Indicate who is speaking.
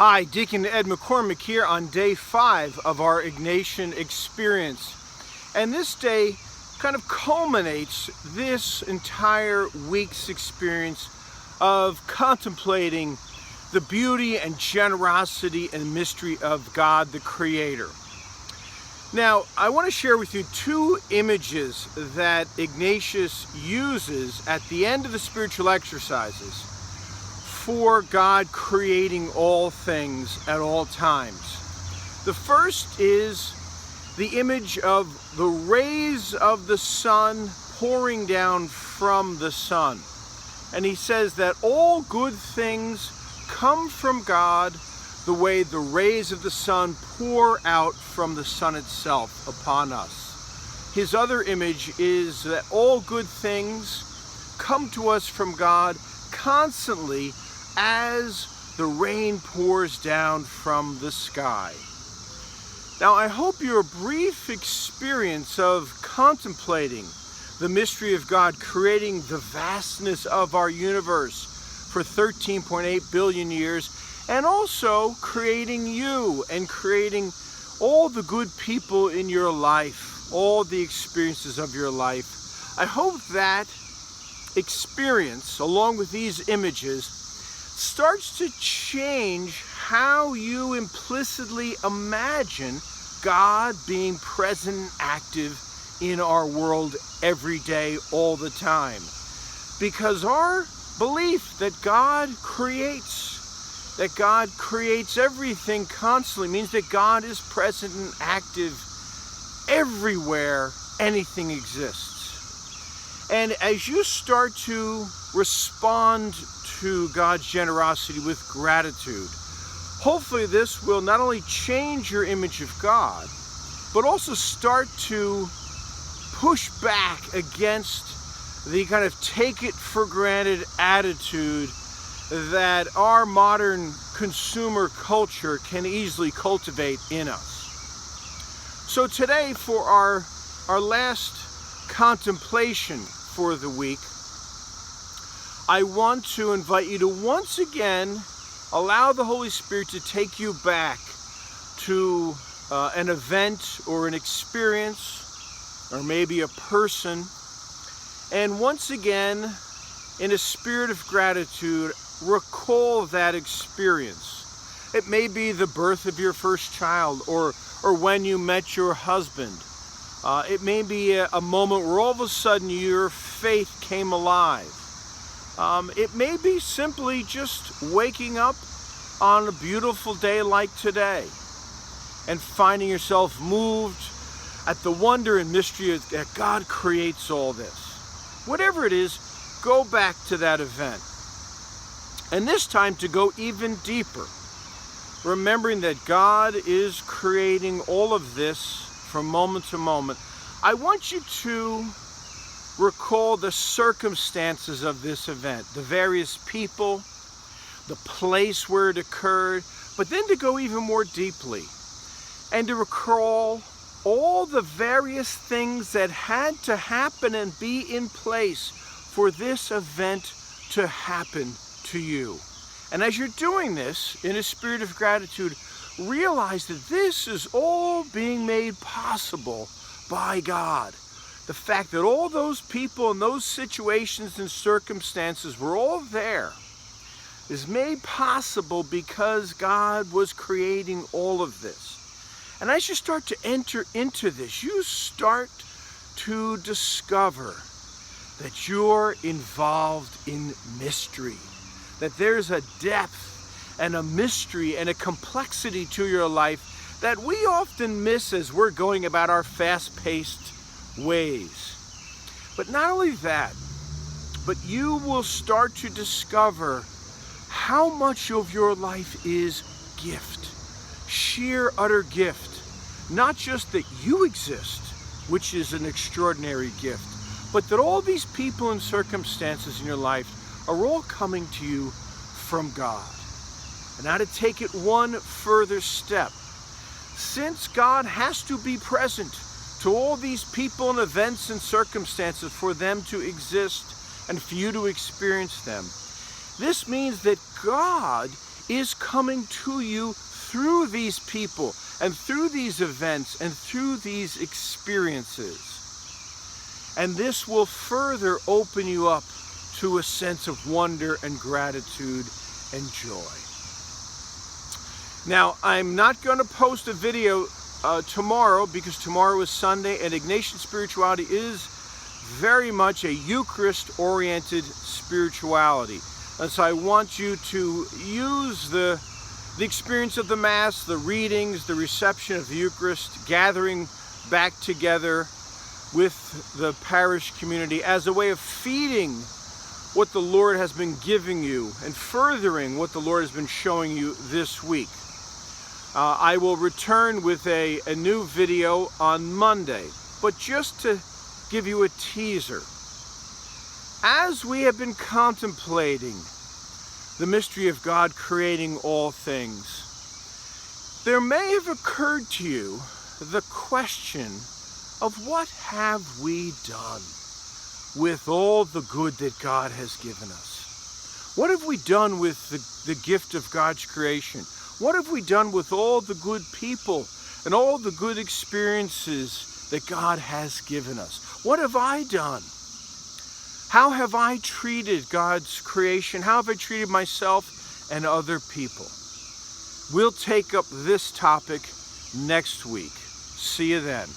Speaker 1: Hi, Deacon Ed McCormick here on day 5 of our Ignatian experience. And this day kind of culminates this entire week's experience of contemplating the beauty and generosity and mystery of God the Creator. Now, I want to share with you 2 images that Ignatius uses at the end of the spiritual exercises for God creating all things at all times. The first is the image of the rays of the sun pouring down from the sun. And he says that all good things come from God the way the rays of the sun pour out from the sun itself upon us. His other image is that all good things come to us from God constantly as the rain pours down from the sky. Now, I hope your brief experience of contemplating the mystery of God creating the vastness of our universe for 13.8 billion years, and also creating you and creating all the good people in your life, all the experiences of your life. I hope that experience, along with these images, starts to change how you implicitly imagine God being present and active in our world every day, all the time. Because our belief that God creates everything constantly means that God is present and active everywhere anything exists. And as you start to respond to God's generosity with gratitude, hopefully this will not only change your image of God, but also start to push back against the kind of take it for granted attitude that our modern consumer culture can easily cultivate in us. So today, for our last contemplation for the week, I want to invite you to once again allow the Holy Spirit to take you back to an event or an experience or maybe a person, and once again, in a spirit of gratitude, recall that experience. It may be the birth of your first child, or when you met your husband. It may be a moment where all of a sudden your faith came alive. It may be simply just waking up on a beautiful day like today and finding yourself moved at the wonder and mystery that God creates all this. Whatever it is, go back to that event. And this time to go even deeper, remembering that God is creating all of this from moment to moment. I want you to recall the circumstances of this event, the various people, the place where it occurred, but then to go even more deeply and to recall all the various things that had to happen and be in place for this event to happen to you. And as you're doing this in a spirit of gratitude, realize that this is all being made possible by God. The fact that all those people and those situations and circumstances were all there is made possible because God was creating all of this. And as you start to enter into this, you start to discover that you're involved in mystery, that there's a depth and a mystery and a complexity to your life that we often miss as we're going about our fast-paced ways. But not only that, but you will start to discover how much of your life is gift, sheer utter gift. Not just that you exist, which is an extraordinary gift, but that all these people and circumstances in your life are all coming to you from God. And now to take it one further step, since God has to be present to all these people and events and circumstances for them to exist and for you to experience them, this means that God is coming to you through these people and through these events and through these experiences. And this will further open you up to a sense of wonder and gratitude and joy. Now, I'm not going to post a video tomorrow, because tomorrow is Sunday, and Ignatian spirituality is very much a Eucharist-oriented spirituality. And so I want you to use the experience of the Mass, the readings, the reception of the Eucharist, gathering back together with the parish community as a way of feeding what the Lord has been giving you and furthering what the Lord has been showing you this week. I will return with a new video on Monday, but just to give you a teaser, as we have been contemplating the mystery of God creating all things, there may have occurred to you the question of what have we done with all the good that God has given us? What have we done with the gift of God's creation? What have we done with all the good people and all the good experiences that God has given us? What have I done? How have I treated God's creation? How have I treated myself and other people? We'll take up this topic next week. See you then.